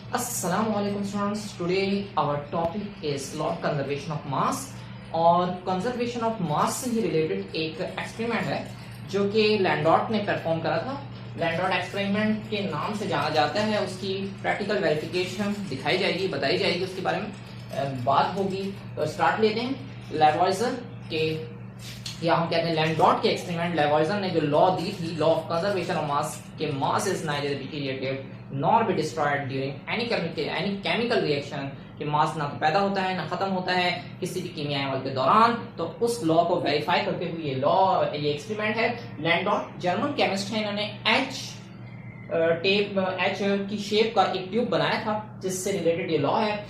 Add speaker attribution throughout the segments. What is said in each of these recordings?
Speaker 1: Assalamualaikum students. Today our topic is law of conservation of mass और conservation of मास से ही related एक experiment है जो कि लैंडॉट ने परफॉर्म करा था। लैंडॉट एक्सपेरिमेंट के नाम से जाना जाता है। उसकी प्रैक्टिकल वेरिफिकेशन दिखाई जाएगी, बताई जाएगी, उसके बारे में बात होगी। तो स्टार्ट लेते हैं। लेवॉइजर के या हम कहते हैं लैंडॉट के एक्सपेरिमेंट, लेवॉइजर ने जो लॉ दी थी, law of conservation of mass, के mass is neither deteriorated nor be destroyed during any chemical reaction, कि मास ना तो पैदा होता है ना खत्म होता है किसी भी कीमियाई अमल के दौरान। तो उस लॉ को वेरीफाई करते हुए ये एक्सपेरिमेंट है। लैंडॉट जर्मन केमिस्ट है, इन्होंने एच की शेप का एक ट्यूब बनाया था जिससे रिलेटेड ये लॉ है।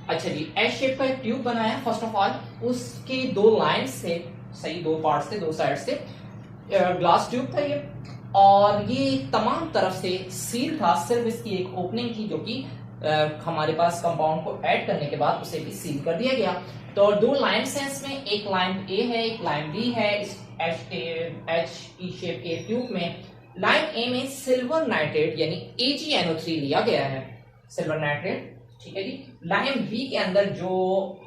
Speaker 1: अच्छा जी, एच शेप का एक ट्यूब बनाया। फर्स्ट ऑफ ऑल उसके दो लाइंस से, सही दो पार्ट से, दो साइड से ग्लास ट्यूब था ये, और ये तमाम तरफ से सील था। सिर्फ इसकी एक ओपनिंग थी जो कि हमारे पास कंपाउंड को ऐड करने के बाद उसे भी सील कर दिया गया। तो दो लाइन्स हैं इसमें, एक लाइन ए है, एक लाइन बी है। इस एच ई शेप के ट्यूब में लाइन ए में सिल्वर नाइट्रेट यानी AgNO3 लिया गया है, सिल्वर नाइट्रेट, ठीक है जी। लाइन बी के अंदर जो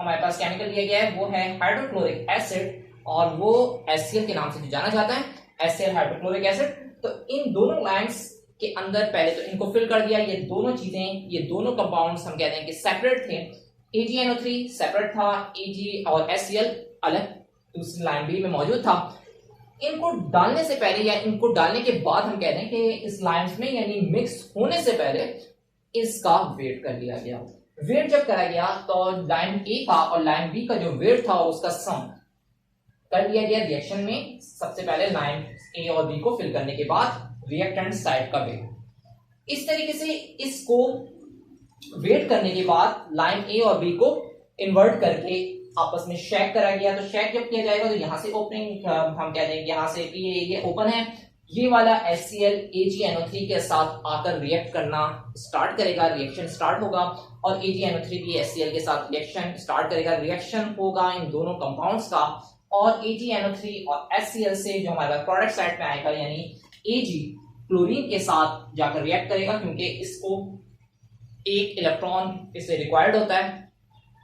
Speaker 1: हमारे पास केमिकल लिया गया है वो है हाइड्रोक्लोरिक एसिड, और वो HCl के नाम से जाना जाता है, HCl हाइड्रोक्लोरिक एसिड। तो इन दोनों लाइंस के अंदर पहले तो इनको फिल कर दिया। ये दोनों चीजें, ये दोनों कंपाउंड्स हम कहते हैं कि सेपरेट थे। AgNO3 सेपरेट था, Ag और HCl अलग दूसरी लाइन बी में मौजूद था। इनको डालने से पहले या इनको डालने के बाद हम कहते हैं कि इस लाइंस में यानी मिक्स होने से पहले इसका वेट कर लिया गया। वेट जब करा गया तो लाइन ए का और लाइन बी का जो वेट था उसका सम कर लिया गया रिएक्शन में। सबसे पहले लाइन ए और बी को फिल करने के बाद रिएक्टेंट साइड का वेट। इस तरीके से इसको वेट करने के बाद लाइन ए और बी को इन्वर्ट करके आपस में शेक करा गया। तो शेक जब किया जाएगा तो यहां से ओपनिंग, हम कहते हैं यहां से ये ओपन है, ये वाला HCl AgNO3 के साथ आकर रिएक्ट करना स्टार्ट करेगा, रिएक्शन स्टार्ट होगा, और AgNO3 भी HCl के साथ रिएक्शन स्टार्ट करेगा। रिएक्शन होगा इन दोनों कंपाउंड्स का, और AgNO3 और HCl से जो हमारा प्रोडक्ट साइड में आएगा यानी Ag क्लोरीन के साथ जाकर रिएक्ट करेगा, क्योंकि इसको एक इलेक्ट्रॉन इससे रिक्वायर्ड होता है।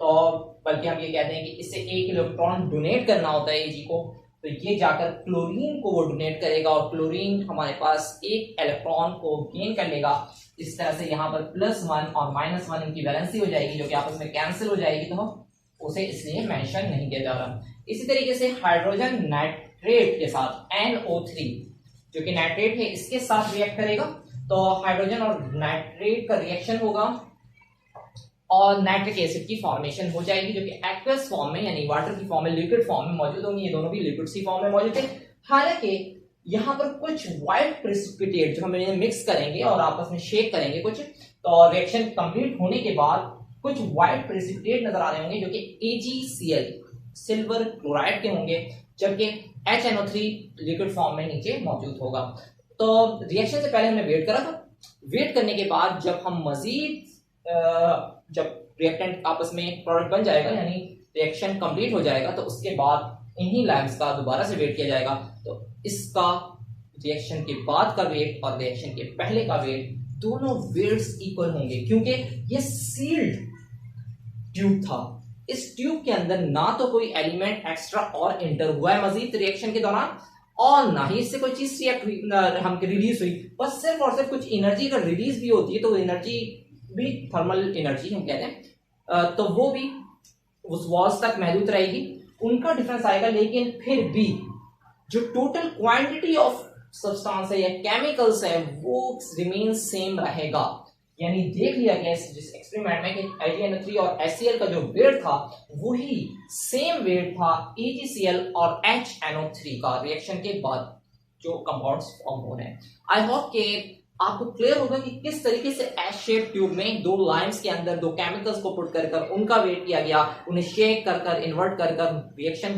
Speaker 1: तो बल्कि हम ये कहते हैं कि इससे एक इलेक्ट्रॉन डोनेट करना होता है Ag को। तो ये जाकर क्लोरीन को वो डोनेट करेगा, और क्लोरीन हमारे पास एक इलेक्ट्रॉन को गेन कर लेगा। इस तरह से यहाँ पर +1 और -1 इनकी वैलेंसी हो जाएगी, जो कि आपस में कैंसिल हो जाएगी, तो उसे इसलिए मेंशन नहीं किया जा रहा। इसी तरीके से हाइड्रोजन नाइट्रेट के साथ NO3 जो कि नाइट्रेट है, इसके साथ रिएक्ट करेगा। तो हाइड्रोजन और नाइट्रेट का रिएक्शन होगा और नाइट्रिक एसिड की फॉर्मेशन हो जाएगी, जो कि एक्वस फॉर्म में यानी वाटर की फॉर्म में, लिक्विड फॉर्म में मौजूद होंगी। ये दोनों भी लिक्विड सी फॉर्म में मौजूद है। हालांकि यहाँ पर कुछ व्हाइट प्रेसिपिटेट जो हम इन्हें मिक्स करेंगे और आपस में शेक करेंगे कुछ, तो रिएक्शन कंप्लीट होने के बाद कुछ व्हाइट प्रेसिपिटेट नजर आ रहे होंगे जो कि AgCl सिल्वर क्लोराइड के होंगे, जबकि HNO3 लिक्विड फॉर्म में नीचे मौजूद होगा। तो रिएक्शन से पहले हमने वेट करा था। वेट करने के बाद जब हम मजीद जब रिएक्टेंट आपस में प्रोडक्ट बन जाएगा यानी रिएक्शन कंप्लीट हो जाएगा, तो उसके बाद इन्हीं लाइन्स का दोबारा से वेट किया जाएगा। तो इसका रिएक्शन के बाद का वेट और रिएक्शन के पहले का वेट, दोनों वेट्स इक्वल होंगे, क्योंकि ये सील्ड ट्यूब था। इस ट्यूब के अंदर ना तो कोई एलिमेंट एक्स्ट्रा और इंटर हुआ है मजीद रिएक्शन के दौरान, और ना ही इससे कोई चीज हम रिलीज हुई। बस सिर्फ और सिर्फ कुछ एनर्जी का रिलीज भी होती है, तो एनर्जी भी थर्मल एनर्जी हम कहते हैं, तो वो भी उस वॉल्स तक महदूद रहेगी, उनका डिफरेंस आएगा। लेकिन फिर भी जो टोटल क्वांटिटी ऑफ सब्सटेंस है या केमिकल्स है वो रिमेन सेम रहेगा। यानी देख लिया गया जिस एक्सपेरिमेंट में कि AgNO3 और HCl का जो वेट था वही सेम वेट था AgCl और HNO3 का रिएक्शन के बाद जो कंपाउंड्स फॉर्म हो रहे हैं। आई होप कि आपको क्लियर होगा कि किस तरीके से एच शेप ट्यूब में दो लाइंस के अंदर दो केमिकल्स को पुट कर उनका वेट किया गया, उन्हें शेक कर इन्वर्ट कर रिएक्शन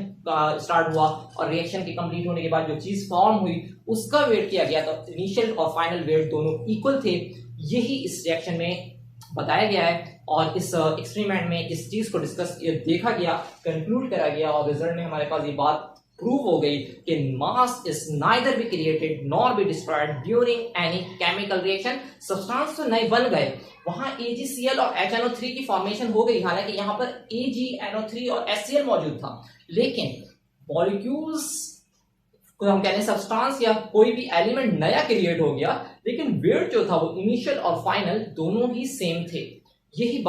Speaker 1: स्टार्ट हुआ, और रिएक्शन के कंप्लीट होने के बाद जो चीज फॉर्म हुई उसका वेट किया गया। तो इनिशियल और फाइनल वेट दोनों इक्वल थे। यही इस रिएक्शन में बताया गया है, और इस एक्सपेरिमेंट में इस चीज को डिस्कस देखा गया, कंक्लूड करा गया, और रिजल्ट में हमारे पास ये बात प्रूव हो गई कि मास is neither be created nor be destroyed during any chemical reaction. Substance तो नए बन गए, वहां AgCl और HNO3 की फॉर्मेशन हो गई, हालांकि यहां पर AgNO3 और HCl मौजूद था, लेकिन मॉलिक्यूल्स को हम कहते हैं सब्सटेंस या कोई भी एलिमेंट नया क्रिएट हो गया, लेकिन वेट जो था वो इनिशियल और फाइनल दोनों ही सेम थे। यही